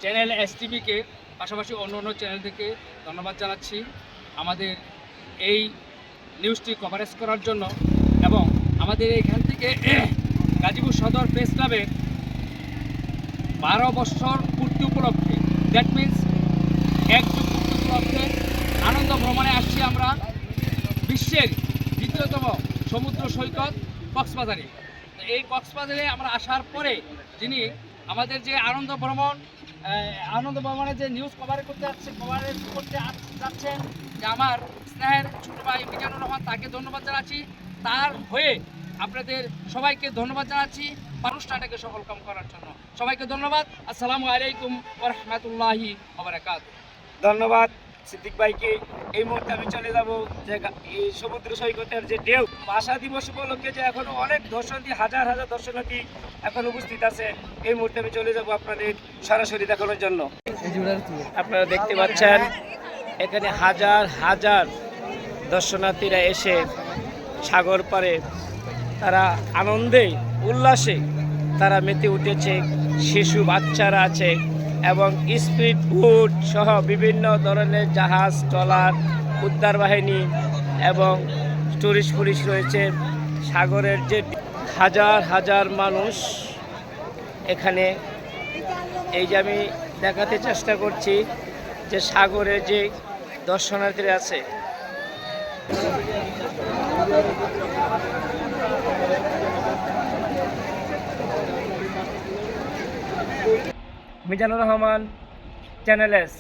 Channel এসটিভিকে পাশাপাশি অন্য অন্য চ্যানেল থেকে ধন্যবাদ জানাচ্ছি আমাদের এই নিউজটি কভারেজ করার জন্য। এবং আমাদের এইখান থেকে গাজীপুর সদর প্রেস ক্লাবের 12 বছর পূর্তি উপলক্ষে, দ্যাট মিন্স 1 যুগ পূর্তি উপলক্ষে আনন্দ ভ্রমণে আসছি আমরা বিশ্বের দ্বিতীয়তম সমুদ্র সৈকত কক্সবাজারে। এই কক্সবাজারে আমরা আসার পরে যিনি আমাদের যে আনন্দ ভ্রমণের যে নিউজ কভারেজ করতে যাচ্ছেন, যে আমার স্নেহের ছোট ভাই মিজানুর রহমান, তাকে ধন্যবাদ জানাচ্ছি। তার হয়ে আপনাদের সবাইকে ধন্যবাদ জানাচ্ছি অনুষ্ঠানটাকে সফলকাম করার জন্য। সবাইকে ধন্যবাদ। আসসালামু আলাইকুম ওয়া রাহমাতুল্লাহি ওয়া বারাকাতুহু। ধন্যবাদ সিদ্দিক ভাইকে। এই মুহূর্তে আমি চলে যাব যে এই সমুদ্র সৈকতের যে ঢেউ, ভাষা দিবস উপলক্ষে যে এখনো অনেক দর্শনার্থী, হাজার হাজার দর্শনার্থী এখন উপস্থিত আছে। এই মুহূর্তে আমি চলে যাব আপনাদের সরাসরি দেখানোর জন্য। আপনারা দেখতে পাচ্ছেন এখানে হাজার হাজার দর্শনার্থীরা এসে সাগর পাড়ে তারা আনন্দে উল্লাসে তারা মেতে উঠেছে। শিশু বাচ্চারা আছে এবং স্পিড বোট সহ বিভিন্ন ধরনের জাহাজ, ট্রলার, উদ্ধার বাহিনী এবং টুরিস্ট পুলিশ রয়েছে। সাগরের যে হাজার হাজার মানুষ এখানে, এই যে আমি দেখাতে চেষ্টা করছি যে সাগরে যে দর্শনার্থীরা আছে। Mizanur Rahman, channel S.